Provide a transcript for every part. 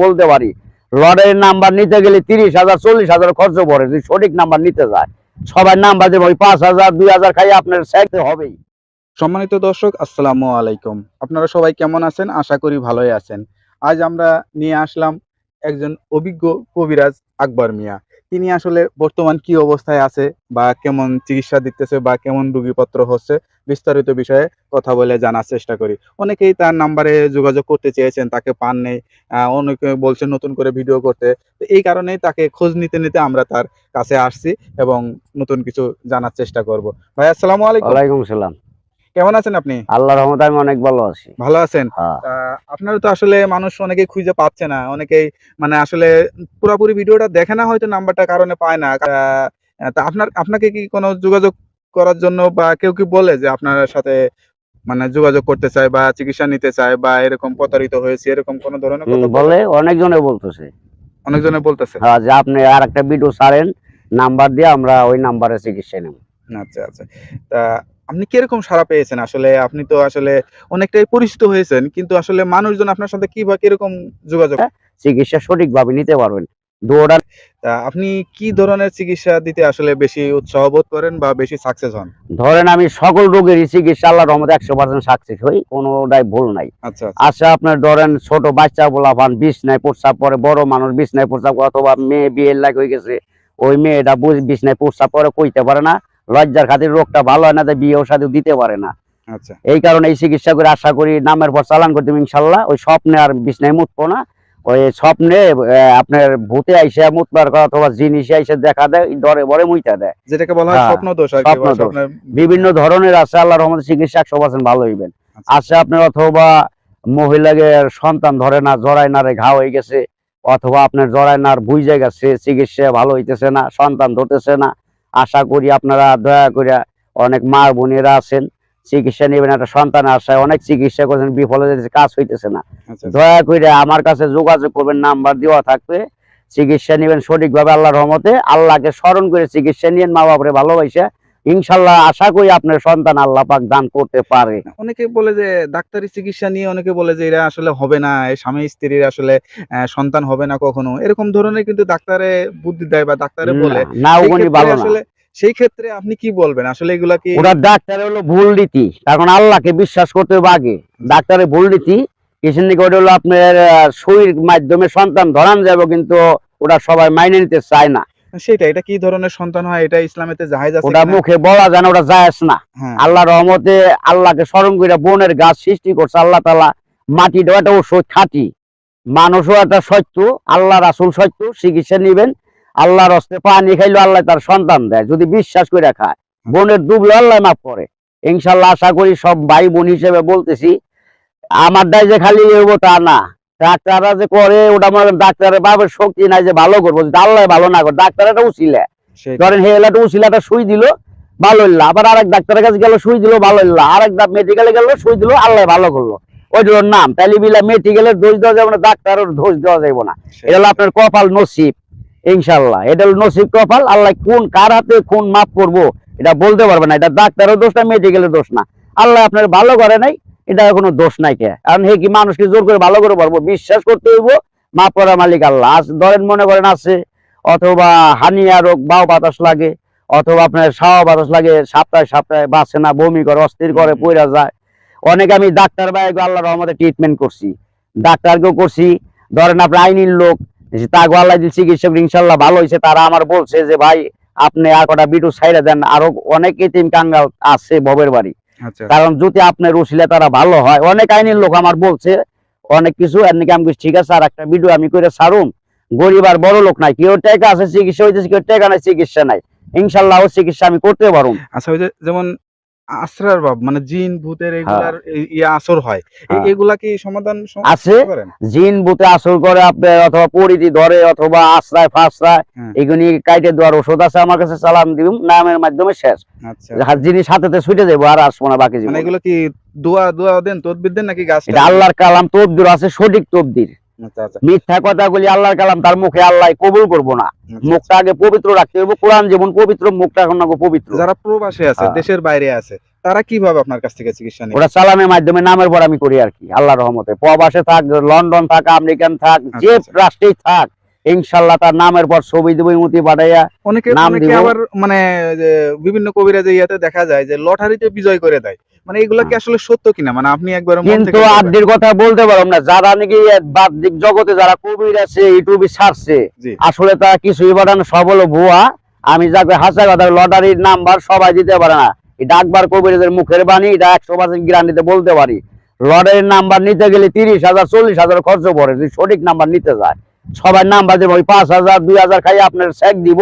বলতে পারি লটারির নাম্বার নিতে গেলে 30,000 40,000 খরচ পড়ে, যদি সঠিক নাম্বার নিতে যায় সবাই নাম্বার দেবে ওই 5,000 2,000 খাই আপনার সাইডে হবেই। সম্মানিত দর্শক, আসসালামু আলাইকুম। আপনারা সবাই কেমন আছেন? আশা করি ভালোই আছেন। আজ আমরা নিয়ে আসলাম একজন অভিজ্ঞ কবিরাজ আকবর মিয়া। তিনি আসলে বর্তমান কি অবস্থায় আছে বা কেমন চিকিৎসা দিতেছে বা কেমন রোগীপত্র হচ্ছে বিস্তারিত বিষয়ে কথা বলে জানার চেষ্টা করি। অনেকেই তার নাম্বারে যোগাযোগ করতে চেয়েছেন, তাকে পান নেই। অনেকে বলছেন নতুন করে ভিডিও করতে। তো এই কারণেই তাকে খোঁজ নিতে নিতে আমরা তার কাছে আসছি এবং নতুন কিছু জানার চেষ্টা করব। ভাই আসসালামু আলাইকুম। ওয়ালাইকুম সালাম। কেমন আছেন আপনি? আল্লাহর রহমতে আমি অনেক ভালো আছি। ভালো আছেন? হ্যাঁ। আপনারা তো আসলে মানুষ অনেকেই খুঁজে পাচ্ছে না। অনেকেই মানে আসলে পুরাপুরি ভিডিওটা দেখে না, হয়তো নাম্বারটার কারণে পায় না। তা আপনাকে কি কোনো যোগাযোগ করার জন্য বা কেউ কি বলে যে আপনার সাথে মানে যোগাযোগ করতে চায় বা চিকিৎসা নিতে চায় বা এরকম প্রতারিত হয়েছে, এরকম কোনো ধরনের কথা বলে? বলে অনেকজনে বলতেছে। অনেকজনে বলতেছে? হ্যাঁ, যে আপনি আর একটা ভিডিও ছাড়েন, নাম্বার দিয়ে আমরা ওই নাম্বারে চিকিৎসা নেব। আচ্ছা, আচ্ছা। তা আপনি কিরকম সাড়া পেয়েছেন? আসলে আপনি তো আসলে অনেকটাই পরিচিত হয়েছেন। কিন্তু আসলে মানুষজন আপনার সাথে কিরকম যোগাযোগ? চিকিৎসা সঠিকভাবে নিতে পারবেন। দৌড়ান। তা আপনি কি ধরনের চিকিৎসা দিতে আসলে বেশি উৎসাহ বোধ করেন বা বেশি সাকসেস হন? ধরেন আমি সকল রোগেরই চিকিৎসা আল্লাহর রহমতে 100% সাকসেস হই, কোনোটাই ভুল নাই। আচ্ছা, আচ্ছা। আচ্ছা, আপনার ধরেন ছোট বাচ্চা পোলাপান বিছনায় প্রস্রাব করে, বড় মানুষ বিছনায় প্রস্রাব করে, অথবা মেয়ে বিয়ের লাগ হয়ে গেছে, ওই মেয়েটা বিছনায় প্রস্রাব করে কইতে পারে না, লজ্জার খাতির রোগটা ভালো হয় না, তাই বিয়েও সাথে দিতে পারে না। আচ্ছা। এই কারণে এই চিকিৎসা করে আশা করি নামের পর চালান করতে ইনশাল্লাহ ওই স্বপ্নে আর বিছনায় মুতবো না। ওই স্বপ্নে আপনার ভূতে আইসা মুতবার কথা অথবা জিনিসে আইসা দেখা দেয়, ডরে বরে মুইতা দেয়, যেটাকে বলা হয় হ্যাঁ, স্বপ্ন দোষ আর কি, স্বপ্ন বা দোষ। স্বপ্নের বিভিন্ন ধরনের আছে, আল্লাহর রহমতে চিকিৎসা 100% ভালো হইবেন। আচ্ছা। আচ্ছা, আপনার অথবা মহিলাকে সন্তান ধরে না, জরায় নারে ঘা হয়ে গেছে, অথবা আপনার জরায় নার বুঝে গেছে, চিকিৎসা ভালো হইতেছে না, সন্তান ধরতেছে না, আশা করি আপনারা দয়া করে, অনেক মা বোনেরা আছেন চিকিৎসা নেবেন, একটা সন্তান আশায় অনেক চিকিৎসা করছেন, বিফলে যেতেছে, কাজ হইতেছে না, আচ্ছা, দয়া করে আমার কাছে যোগাযোগ করবেন, নাম্বার দেওয়া থাকবে। চিকিৎসা নেবেন সঠিকভাবে আল্লাহর রহমতে, আল্লাহকে স্মরণ করে চিকিৎসা নিয়েন, মা বাপরে ভালোবাসা, ইনশাল্লাহ আশা করি আপনার সন্তান আল্লাহ পাক দান করতে পারে। অনেকে বলে যে ডাক্তারি চিকিৎসা নিয়ে অনেকে বলে যে এরা আসলে হবে না, এই স্বামী স্ত্রীর আসলে সন্তান হবে না কখনো, এরকম ধরনের কিন্তু ডাক্তারে বুদ্ধি দেয় বা ডাক্তারে বলে। না, সেই ওগুলি ক্ষেত্রে ভালো না। আসলে সেই ক্ষেত্রে আপনি কি বলবেন? আসলে এগুলা কি ওটা ডাক্তারের হলো ভুল রীতি, কারণ আল্লাহকে বিশ্বাস করতে হবে আগে। ডাক্তারের ভুল রীতি কিসের নিকে, ওটা হলো আপনার সুইর মাধ্যমে সন্তান ধরান যাবে, কিন্তু ওটা সবাই মাইনে নিতে চায় না। সেটা এটা কি ধরনের সন্তান হয়, এটা ইসলামেতে জায়েজ আছে ওটা কিনা? মুখে বলা যায় না, ওটা জায়েজ না। হ্যাঁ। আল্লাহ রহমতে আল্লাহকে স্মরণ করে বনের গাছ সৃষ্টি করছে আল্লাহ তাআলা, মাটিটাও একটা ওষুধ খাঁটি, মানুষও একটা সত্য, আল্লাহ রাসূল সত্য। চিকিৎসা নিবেন, আল্লাহর হস্তে পানি খাইলো আল্লাহ তার সন্তান দেয়, যদি বিশ্বাস করে খায়। বোনের ডুবলো আল্লাহ মাফ করে ইনশাল্লাহ। আশা করি সব ভাই বোন হিসেবে বলতেছি, আমার দায় যে খালি হইবো তা না। ডাক্তাররা যে করে ওটা মনে ডাক্তারের বাবার শক্তি নাই যে ভালো করবো, যদি আল্লাহ ভালো না করে, ডাক্তার একটা উচিলে ধরেন হে এলাটা উচিলাটা সুই দিল ভালো হইলো, আবার আরেক ডাক্তারের কাছে গেল সুই দিল ভালো হইলো, আরেক মেডিকেলে গেল সুই দিল আল্লাহ ভালো করলো, ওইটার নাম তাইলে বিলা মেডিকেলের দোষ দেওয়া যাবে না, ডাক্তারের দোষ দেওয়া যাবে না। এটা হলো আপনার কপাল নসিব, ইনশাল্লাহ এটা হলো নসিব কপাল। আল্লাহ কোন কার হাতে কোন মাপ করবো এটা বলতে পারবে না, এটা ডাক্তারের দোষ না, মেডিকেলের দোষ না। আল্লাহ আপনার ভালো করে নাই, এটা কোনো দোষ নাই কে, কারণ হে কি মানুষকে জোর করে ভালো করে পারবো? বিশ্বাস করতে হইব, মাপ করার মালিক আল্লাহ। আজ ধরেন মনে করেন আছে, অথবা হানিয়া রোগ, বাও বাতাস লাগে, অথবা আপনার সাওয়া বাতাস লাগে, সপ্তাহে সপ্তাহে বাঁচে না, বমি করে, অস্থির করে, পইরা যায়। অনেকে আমি ডাক্তার ভাই আল্লাহর রহমতে ট্রিটমেন্ট করছি, ডাক্তারকেও করছি। ধরেন আপনার আইনির লোক, তাকে আল্লাহ চিকিৎসক ইনশাল্লাহ ভালো হয়েছে, তারা আমার বলছে যে ভাই আপনি আর কটা বিটু ছাইড়া দেন, আরো অনেক এতিম কাঙ্গাল আছে ভবের বাড়ি, আচ্ছা। কারণ যদি আপনার উসিলে তারা ভালো হয়। অনেক আইনের লোক আমার বলছে অনেক কিছু, এর নাকি আমি ঠিক আছে আর একটা ভিডিও আমি করে ছাড়ুন। গরিব আর বড় লোক নাই, কেউ টাকা আছে চিকিৎসা হইতেছে, কেউ টাকা নাই চিকিৎসা নাই, ইনশাল্লাহ ও চিকিৎসা আমি করতে পারুম। আচ্ছা, ওই যে যেমন আসরার ভাব মানে জিন ভূতের হ্যাঁ, এগুলার আসর হয়, হ্যাঁ। এগুলা কি সমাধান আছে, করতে পারেন? জিন ভূতে আসর করে আপনার, অথবা পরিধি ধরে, অথবা আশ্রয় ফাশ্রয়, হ্যাঁ। এগুলি কাইটে দেওয়ার ওষুধ আছে আমার কাছে, চালান দিবুম, নামের মাধ্যমে শেষ। আচ্ছা। জিনিস হাতেতে ছুটে যাবো, আর আসবো না বাকি মানে জীবন। এগুলো কি দোয়া দেন, তদবির দেন নাকি গাছ? এটা আল্লাহর কালাম, তকদির আছে, সঠিক তকদির। আচ্ছা, আচ্ছা। মিথ্যা কথাগুলি আল্লাহর কালাম, তার মুখে আল্লাহ কবুল করবো না। আচ্ছা। মুখটা আগে পবিত্র রাখতে হবে, কোরআন যেমন পবিত্র, মুখটা এখন পবিত্র। যারা প্রবাসে আছে, হ্যাঁ। দেশের বাইরে আছে, তারা কিভাবে আপনার কাছ থেকে চিকিৎসা নেয়? ওরা চালানের মাধ্যমে নামের পর আমি করি আর কি, আল্লাহর রহমতে। প্রবাসে থাক, লন্ডন থাক, আমেরিকান থাক, যে আচ্ছা। রাষ্ট্রেই থাক, ইনশাল্লাহ তার নামের পর ছবি দেবো, ইমতি পাঠাইয়া অনেকে নাম অনেকে দিব। আবার মানে যে বিভিন্ন কবিরাজে ইয়াতে দেখা যায় যে লটারিতে বিজয় করে দেয়, মানে এগুলা কি আসলে সত্য কিনা? মানে আপনি একবার মন কিন্তু থেকে বলবেন। আড্ডির কথা বলতে পারলাম না, যারা নাকি বাহ্যিক জগতে যারা কবির আছে, ইউটিউবে ছাড়ছে, জি আসলে তারা কিছুই পারে না, সব হলো ভুয়া। আমি যাকে হাসা কথা, লটারির নাম্বার সবাই দিতে পারে না, এটা আকবর কবিরের মুখের বাণী, এটা 100% গ্যারান্টিতে বলতে পারি। লটারির নাম্বার নিতে গেলে 30,000 40,000 খরচ পড়ে, যদি সঠিক নাম্বার নিতে যায়। সবাই নাম্বার দেবো, ওই 5,000 2,000 খাই আপনার চেক দিব,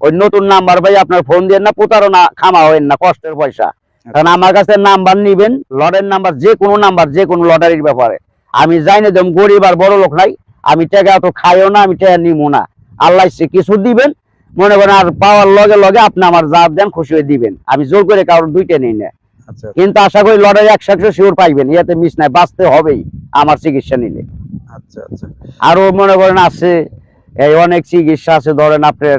ওই নতুন নাম্বার ভাই আপনার ফোন দিয়ে না, প্রতারণা খামা হইন না, কষ্টের পয়সা। কারণ আমার কাছে নাম্বার নিবেন, লটারির নাম্বার, যে কোনো লটারির ব্যাপারে আমি জানি না, গরিব আর বড় লোক নাই, আমি টাকা অত খাইও না, আমি টাকা নিবো না। আল্লাহ ইচ্ছে কিছু দিবেন, মনে করেন, আর পাওয়ার লগে লগে আপনি আমার যা দেন খুশি হয়ে দিবেন, আমি জোর করে কারোর দুইটা নেই না। আচ্ছা কিন্তু আশা করি লটারি 100% শিওর পাইবেন, ইয়াতে মিস নাই, বাঁচতে হবেই আমার চিকিৎসা নিলে। আচ্ছা আচ্ছা আরো মনে করেন আছে, এই অনেক চিকিৎসা আছে, ধরেন আপনার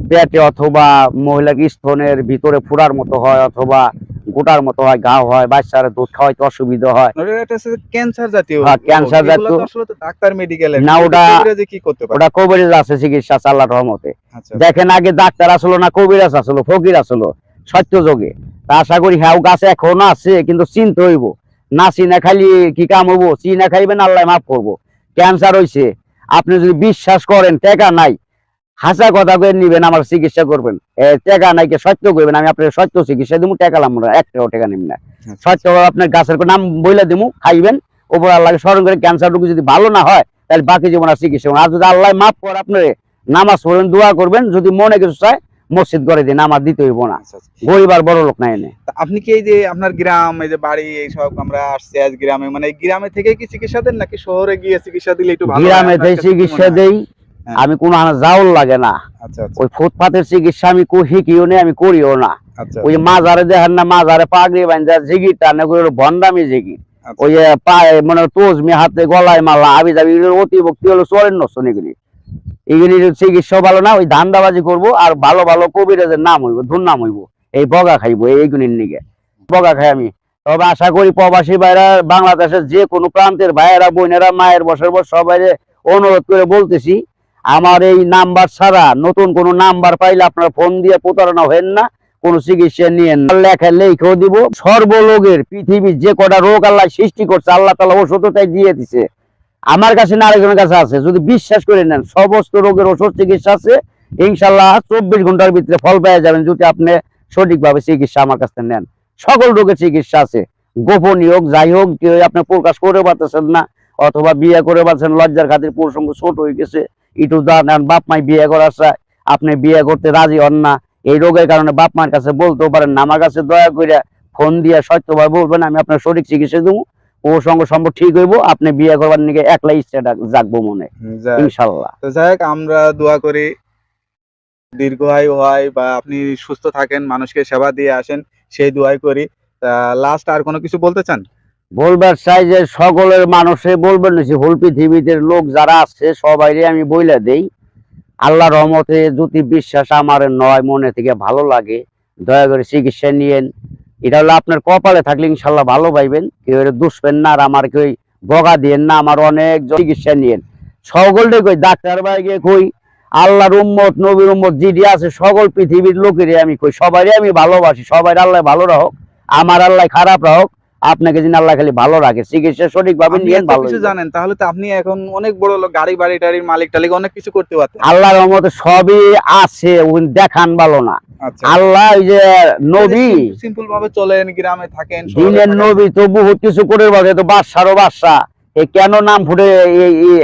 পেটে অথবা মহিলার স্তনের ভিতরে ফুরার মতো হয়, অথবা গোটার মতো হয়, ঘাও হয়, বাচ্চারা দুধ খাওয়াইতে অসুবিধা হয়। এটা হচ্ছে ক্যান্সার জাতীয় হ্যাঁ, রোগ। ক্যান্সার এগুলা তো জাতীয়। আসলে তো ডাক্তার মেডিকেলের না, ওটা- কবিরাজে কি করতে পারে? ওটা কবিরাজ আছে চিকিৎসা আছে আল্লাহর রহমতে। আচ্ছা দেখেন, আগে ডাক্তার আসলো না, কবিরাজ আসলো, ফকির আসলো সত্য যোগে। তা আশা করি হ্যাঁ গাছে এখনো আছে, কিন্তু চিনতে হইব, না চিনা খালি কি কাম হবো? চিনা খাইবেন, আল্লাহ মাফ করবো। ক্যান্সার হইছে, আপনি যদি বিশ্বাস করেন টাকা নাই, হাসা কথা করে নিবেন, আমার চিকিৎসা করবেন, টাকা নাই কে সত্য করবেন, আমি আপনার সত্য চিকিৎসা দিব, টাকা লাম না, একটাও টাকা নিব না। সত্য আপনার গাছের নাম বইলে দিব, খাইবেন, ওপর আল্লাহকে স্মরণ করে। ক্যান্সার রোগী যদি ভালো না হয়, তাহলে বাকি জীবন আর চিকিৎসা করবেন। আর যদি আল্লাহ মাফ করে, আপনার নামাজ পড়বেন, দোয়া করবেন, যদি মনে কিছু চায় মসজিদ করে দিন, আমার দিতে হইব না। আচ্ছা আচ্ছা। গরিব আর বড় লোক নাই এনে। তা আপনি কি এই যে আপনার গ্রাম, এই যে বাড়ি, এই সব আমরা আসছি আজ গ্রামে, মানে এই গ্রামে থেকে কি চিকিৎসা দেন নাকি শহরে গিয়ে চিকিৎসা দিলে একটু ভালো হয়? গ্রামে আপনার থেকে কাছে কি মনে চিকিৎসা হয়? দেই, হ্যাঁ। আমি কোনো জাউল লাগে না। আচ্ছা আচ্ছা ওই ফুটপাতের চিকিৎসা আমি শিখিও নেই, আমি করিও না। আচ্ছা ওই মাজারে দেখেন না, মাজারে পাগড়ি বান্ধা জিগির টানে করে ভন্ডামি জিগির, আচ্ছা। ওই পায়ে মানে তোজমি, হাতে গলায় মালা, আবি যাবি, অতি ভক্তি হলো চোরের নষ্ট এগুলি। এগুলির চিকিৎসা ভালো না, ওই ধান্দাবাজি করবো, আর ভালো ভালো কবিরাজের নাম হইব, দুর্নাম হইব, এই বগা খাইবো, এইগুলির নিগে বগা খাই আমি। তবে আশা করি প্রবাসী ভাইরা, বাংলাদেশের যে কোনো প্রান্তের ভাইয়েরা, বোনেরা, মায়ের বছর বছর সবাই অনুরোধ করে বলতেছি, আমার এই নাম্বার ছাড়া নতুন কোনো নাম্বার পাইলে আপনারা ফোন দিয়ে প্রতারণা হবেন না, কোনো চিকিৎসা নিয়েন না। লেখা লেখেও দিব, সর্বলোকের পৃথিবীর যে কটা রোগ আল্লাহ সৃষ্টি করছে, আল্লাহ তাআলা ওষুধ তাই দিয়ে দিছে, আমার কাছে না, আরেকজনের কাছে আছে। যদি বিশ্বাস করে নেন, সমস্ত রোগের ওষুধ চিকিৎসা আছে, ইনশাল্লাহ 24 ঘন্টার ভিতরে ফল পেয়ে যাবেন, যদি আপনি সঠিকভাবে চিকিৎসা আমার কাছে নেন। সকল রোগের চিকিৎসা আছে, গোপনীয় হোক, যাই হোক, কেউ আপনি প্রকাশ করে পারতেছেন না, অথবা বিয়ে করে পারছেন, লজ্জার খাতির প্রসঙ্গ ছোট হয়ে গেছে, একটু দাঁড়ান, বাপ মাই বিয়ে করার চায়, আপনি বিয়ে করতে রাজি হন না, এই রোগের কারণে বাপ মার কাছে বলতেও পারেন না, আমার কাছে দয়া করে ফোন দিয়ে সত্যভাবে বলবেন, আমি আপনার সঠিক চিকিৎসা দেবো, ও সঙ্গ সম্ভব ঠিক হইব, আপনি বিয়ে করবার নিকে একলা ইচ্ছাটা জাগবো মনে, যাই- ইনশাল্লাহ। তো যাই হোক, আমরা দোয়া করি দীর্ঘায়ু হয় বা আপনি সুস্থ থাকেন, মানুষকে সেবা দিয়ে আসেন, সেই দোয়াই করি। তা লাস্ট আর কোনো কিছু বলতে চান? বলবার চাই যে সকলের মানুষে বলবেন না, হোল পৃথিবীতে লোক যারা আছে সবাইরে আমি বইলা দেই, আল্লাহ রহমতে যদি বিশ্বাস আমার নয়, মনে থেকে ভালো লাগে, দয়া করে চিকিৎসা নিয়েন। এটা হলো আপনার কপালে থাকলে ইনশাল্লাহ ভালো পাইবেন, কেউ এটা দুষবেন না, আর আমার কেউ বগা দিয়েন না, আমার অনেক চিকিৎসা নিয়েন। সকলটাই কই, ডাক্তার ভাইকে কই, আল্লাহর উম্মত, নবীর উম্মত যিনি আছে, সকল পৃথিবীর লোকেরই আমি কই, সবারই আমি ভালোবাসি, সবাই আল্লাহ ভালো রাখুক, আমার আল্লাহ খারাপ রাখুক, আপনাকে যিনি আল্লাহ খালি ভালো রাখে, চিকিৎসা সঠিকভাবে আপনি নিয়েন, এত ভালো কিছু হইবেন। জানেন, তাহলে তো আপনি এখন অনেক বড় লোক, গাড়ি বাড়ি টাড়ির মালিক টালিক অনেক কিছু করতে পারতেন। আল্লাহর রহমতে সবই আছে, দেখান ভালো না। আচ্ছা, আল্লাহ ওই যে নবী, সিম্পল ভাবে চলেন, গ্রামে থাকেন, শহরে দিনের থাকেন। নবী তো বহুত কিছু করে বসে, তো বাদশারও বাদশা, এ কেন নাম ফুটে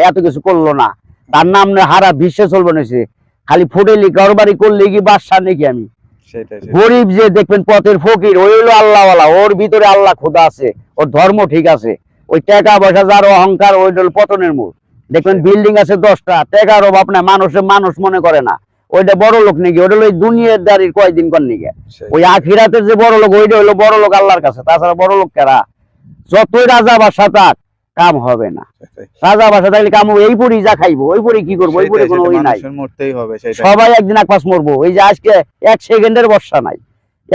এত কিছু করলো না? তার নাম হারা বিশ্বে চলবে না, সে খালি ফুটে লি ঘরবাড়ি করলে কি বাদশা নাকি আমি? সেটাই সেটাই। গরিব যে দেখবেন পথের ফকির, ওই হলো আল্লাহওয়ালা, ওর ভিতরে আল্লাহ খোদা আছে, ওর ধর্ম ঠিক আছে। ওই টাকা পয়সা যার অহংকার, ওই হলো পতনের মূল। দেখবেন বিল্ডিং আছে 10টা, টাকার অভাব না, মানুষ মনে করে না, ওইটা বড় লোক নাকি? ওটা হলো দুনিয়ার দাঁড়ির কয়দিন কর নাকি? ওই আখিরাতের যে বড় লোক, ওইটা হলো বড় লোক আল্লাহর কাছে, তাছাড়া বড় লোক কারা? যতই রাজা বাসা থাক, কাম হবে না। সেটাই। রাজা বাসা থাকলে কাম হবে, এই পরি যা খাইবো, ওই পরি কি করবো, ওই পরি সেটাই, কোনো সেটাই, ওই নাই। মানুষের মরতেই হবে, সেটাই। সবাই একদিন একপাশ মরবো, এই যে আজকে 1 সেকেন্ডের বর্ষা নাই,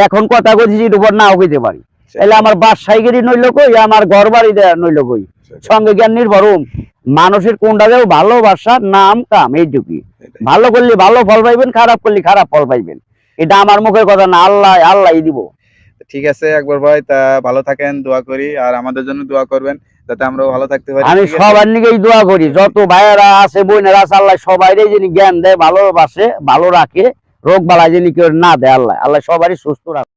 এখন কথা কইছি এর উপর নাও কইতে পারি, তাহলে আমার বাসায় গেরি নইল কই, আমার ঘর বাড়ি দেয়া নইল কই, সঙ্গে জ্ঞান নির্ভরম। মানুষের কোনটা দেও ভালোবাসা নাম কাম এইটুকুই। ভালো করলে ভালো ফল পাইবেন, খারাপ করলে খারাপ ফল পাইবেন। এটা আমার মুখের কথা না, আল্লাহই দিব। ঠিক আছে আকবর ভাই, তা ভালো থাকেন, দোয়া করি, আর আমাদের জন্য দোয়া করবেন যাতে আমরাও ভালো থাকতে পারি। আমি ঠিক আছে? সবার নিকেই দোয়া করি, যত ভাইয়েরা আছে বোনেরা আছে আল্লাহ সবাইরে যিনি জ্ঞান দেয়, ভালোবাসে, ভালো রাখে, রোগ বালা যিনি কেউ না দেয়, আল্লাহ সবারই সুস্থ রাখে।